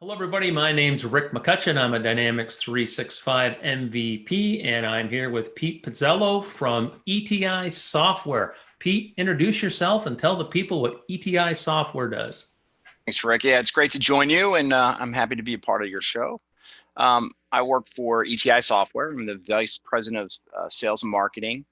Hello, everybody. My name's Rick McCutcheon. I'm a Dynamics 365 MVP, and I'm here with Pete Pizzutillo from ETI Software. Pete, introduce yourself and tell the people what ETI Software does. Thanks, Rick. Yeah, it's great to join you, and I'm happy to be a part of your show. I work for ETI Software. I'm the Vice President of Sales and Marketing.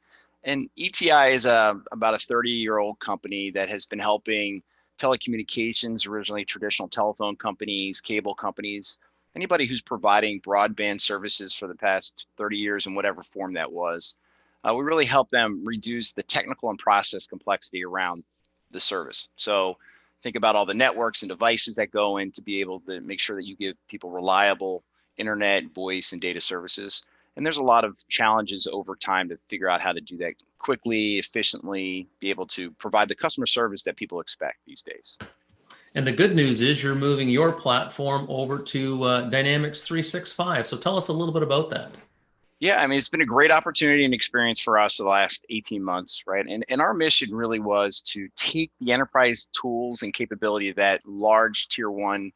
And ETI is about a 30-year-old company that has been helping telecommunications, originally traditional telephone companies, cable companies, anybody who's providing broadband services for the past 30 years in whatever form that was. We really help them reduce the technical and process complexity around the service. So think about all the networks and devices that go in to be able to make sure that you give people reliable internet, voice, and data services. And there's a lot of challenges over time to figure out how to do that quickly, efficiently, be able to provide the customer service that people expect these days. And the good news is you're moving your platform over to Dynamics 365. So tell us a little bit about that. Yeah, I mean, it's been a great opportunity and experience for us for the last 18 months, right? And our mission really was to take the enterprise tools and capability that large tier one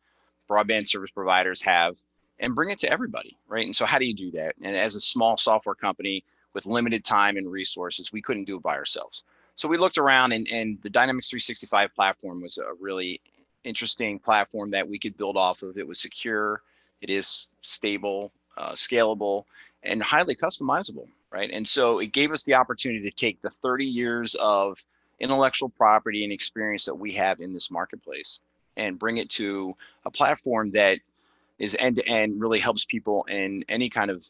broadband service providers have and bring it to everybody, right? And so how do you do that? And as a small software company with limited time and resources, we couldn't do it by ourselves. So we looked around and the Dynamics 365 platform was a really interesting platform that we could build off of. It was secure, it is stable, scalable, and highly customizable, right? And so it gave us the opportunity to take the 30 years of intellectual property and experience that we have in this marketplace and bring it to a platform that is end-to-end, really helps people in any kind of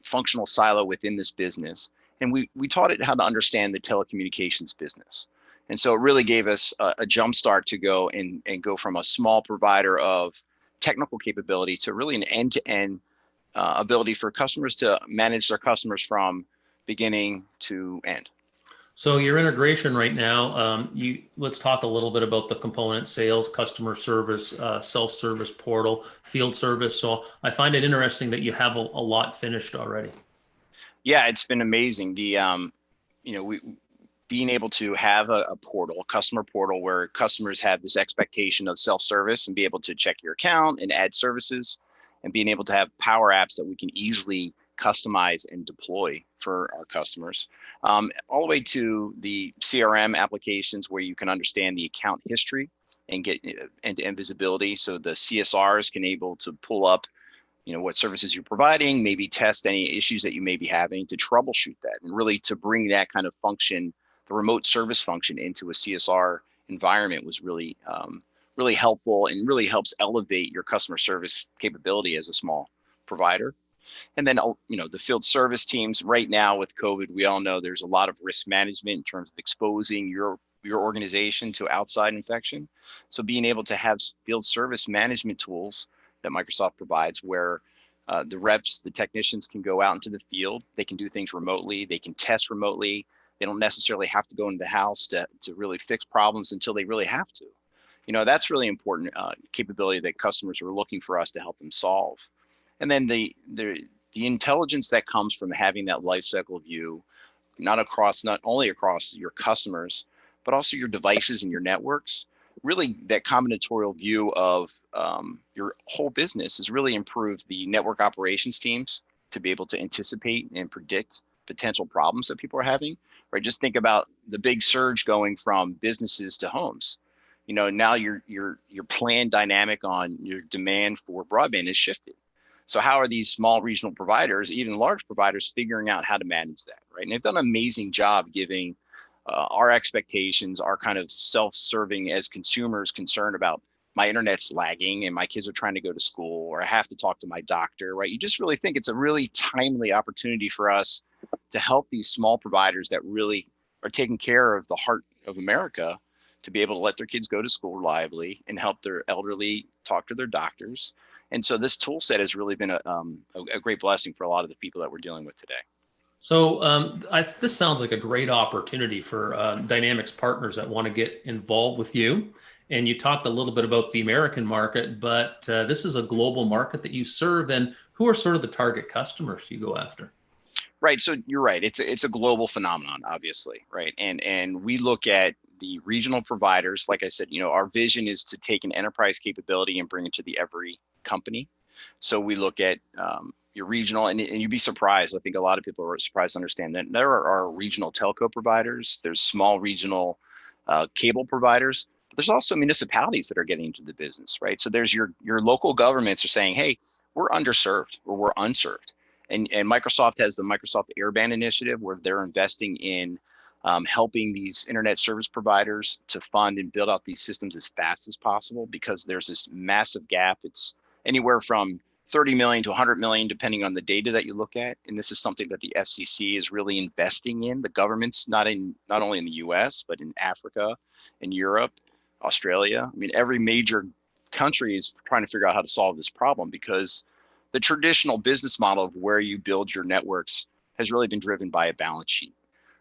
functional silo within this business. And we taught it how to understand the telecommunications business. And so it really gave us a jump start to go and go from a small provider of technical capability to really an end-to-end ability for customers to manage their customers from beginning to end. So your integration right now, let's talk a little bit about the component sales, customer service, self-service portal, field service. So I find it interesting that you have a lot finished already. Yeah, it's been amazing. We being able to have a portal, a customer portal where customers have this expectation of self-service and be able to check your account and add services, and being able to have power apps that we can easily customize and deploy for our customers, all the way to the CRM applications where you can understand the account history and get end-to-end visibility. So the CSRs can able to pull up, what services you're providing, maybe test any issues that you may be having to troubleshoot that, and really to bring that kind of function, the remote service function, into a CSR environment was really really helpful and really helps elevate your customer service capability as a small provider. And then, the field service teams right now with COVID, we all know there's a lot of risk management in terms of exposing your organization to outside infection. So being able to have field service management tools that Microsoft provides where the reps, the technicians can go out into the field, they can do things remotely, they can test remotely. They don't necessarily have to go into the house to really fix problems until they really have to. That's really important capability that customers are looking for us to help them solve. And then the intelligence that comes from having that life cycle view, not only across your customers, but also your devices and your networks. Really, that combinatorial view of your whole business has really improved the network operations teams to be able to anticipate and predict potential problems that people are having. Right? Just think about the big surge going from businesses to homes. Now your planned dynamic on your demand for broadband is shifted. So how are these small regional providers, even large providers, figuring out how to manage that, right? And they've done an amazing job giving our expectations, our kind of self-serving as consumers concerned about my internet's lagging and my kids are trying to go to school, or I have to talk to my doctor, right? You just really think it's a really timely opportunity for us to help these small providers that really are taking care of the heart of America, to be able to let their kids go to school reliably and help their elderly talk to their doctors. And so this tool set has really been a great blessing for a lot of the people that we're dealing with today. So this sounds like a great opportunity for Dynamics partners that want to get involved with you. And you talked a little bit about the American market, but this is a global market that you serve. And who are sort of the target customers you go after? Right. So you're right. It's a global phenomenon, obviously. Right. And we look at the regional providers. Like I said, our vision is to take an enterprise capability and bring it to the every company. So we look at your regional, and you'd be surprised. I think a lot of people are surprised to understand that there are regional telco providers. There's small regional cable providers. But there's also municipalities that are getting into the business, right? So there's your local governments are saying, hey, we're underserved or we're unserved. And Microsoft has the Microsoft Airband initiative where they're investing in helping these internet service providers to fund and build out these systems as fast as possible, because there's this massive gap. It's anywhere from 30 million to 100 million, depending on the data that you look at. And this is something that the FCC is really investing in. The government's not only in the US, but in Africa, in Europe, Australia. I mean, every major country is trying to figure out how to solve this problem, because the traditional business model of where you build your networks has really been driven by a balance sheet,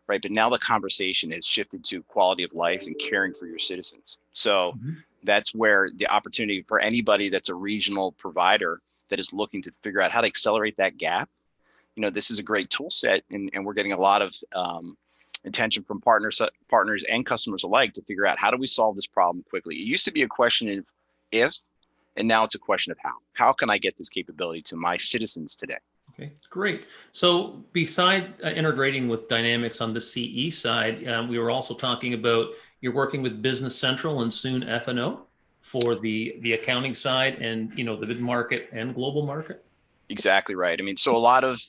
right? But now the conversation has shifted to quality of life and caring for your citizens. So that's where the opportunity for anybody that's a regional provider that is looking to figure out how to accelerate that gap. This is a great tool set, and we're getting a lot of attention from partners and customers alike to figure out how do we solve this problem quickly. It used to be a question of if, and now it's a question of how. How can I get this capability to my citizens today? Okay, great. So beside integrating with Dynamics on the CE side, we were also talking about you're working with Business Central and soon F&O for the accounting side and the mid-market and global market. Exactly right. I mean, so a lot of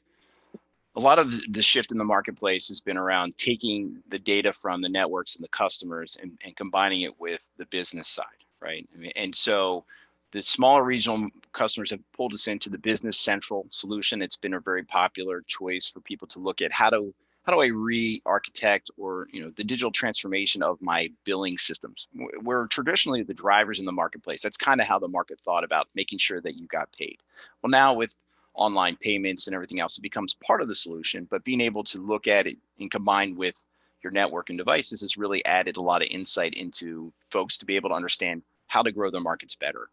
the shift in the marketplace has been around taking the data from the networks and the customers and combining it with the business side, right? I mean, and so the smaller regional customers have pulled us into the Business Central solution. It's been a very popular choice for people to look at how do I re-architect or the digital transformation of my billing systems. We're traditionally the drivers in the marketplace. That's kind of how the market thought about making sure that you got paid. Well, now with online payments and everything else, it becomes part of the solution, but being able to look at it and combine with your network and devices has really added a lot of insight into folks to be able to understand how to grow their markets better.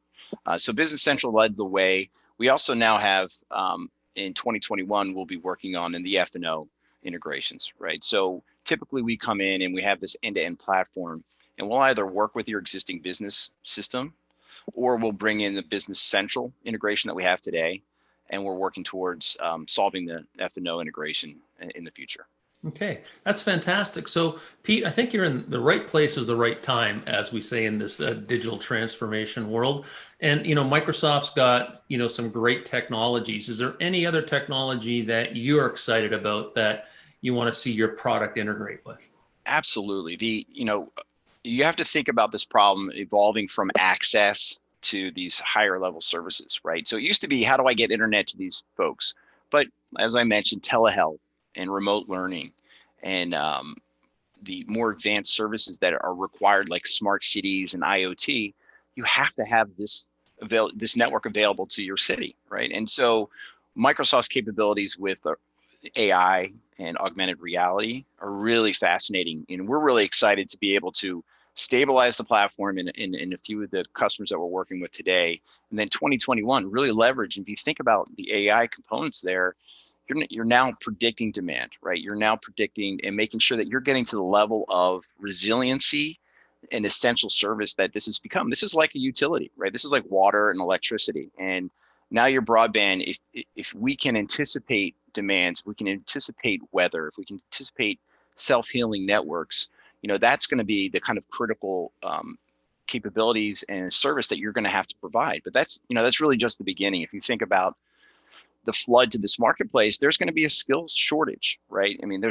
So Business Central led the way. We also now have, in 2021, we'll be working on in the F&O integrations, right? So typically we come in and we have this end-to-end platform, and we'll either work with your existing business system, or we'll bring in the Business Central integration that we have today, and we're working towards solving the F&O integration in the future. Okay, that's fantastic. So, Pete, I think you're in the right place at the right time, as we say in this digital transformation world. And Microsoft's got some great technologies. Is there any other technology that you're excited about that you want to see your product integrate with? Absolutely. You have to think about this problem evolving from access to these higher level services, right? So it used to be, how do I get internet to these folks? But as I mentioned, telehealth and remote learning and the more advanced services that are required, like smart cities and IoT, you have to have this network available to your city, right? And so Microsoft's capabilities with AI and augmented reality are really fascinating. And we're really excited to be able to stabilize the platform in a few of the customers that we're working with today. And then 2021, really leverage. And if you think about the AI components there, you're now predicting demand, right? You're now predicting and making sure that you're getting to the level of resiliency and essential service that this has become. This is like a utility, right? This is like water and electricity. And now your broadband, if we can anticipate demands, we can anticipate weather, if we can anticipate self-healing networks, that's going to be the kind of critical capabilities and service that you're going to have to provide. But that's really just the beginning. If you think about the flood to this marketplace, there's going to be a skills shortage, right? I mean,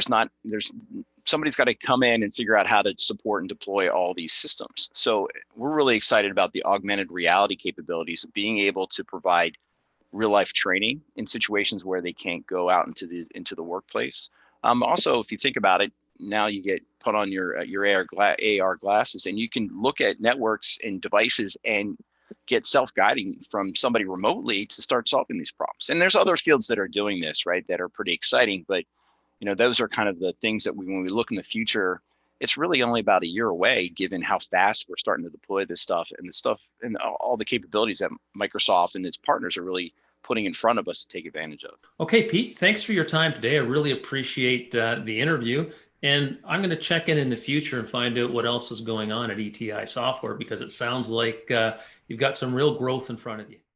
somebody's got to come in and figure out how to support and deploy all these systems. So we're really excited about the augmented reality capabilities of being able to provide real life training in situations where they can't go out into the workplace. Also, if you think about it, now you get put on your AR glasses, and you can look at networks and devices and get self-guiding from somebody remotely to start solving these problems. And there's other fields that are doing this, right, that are pretty exciting. But those are kind of the things that when we look in the future, it's really only about a year away, given how fast we're starting to deploy this stuff and all the capabilities that Microsoft and its partners are really putting in front of us to take advantage of. Okay, Pete, thanks for your time today. I really appreciate the interview. And I'm going to check in the future and find out what else is going on at ETI Software because it sounds like you've got some real growth in front of you.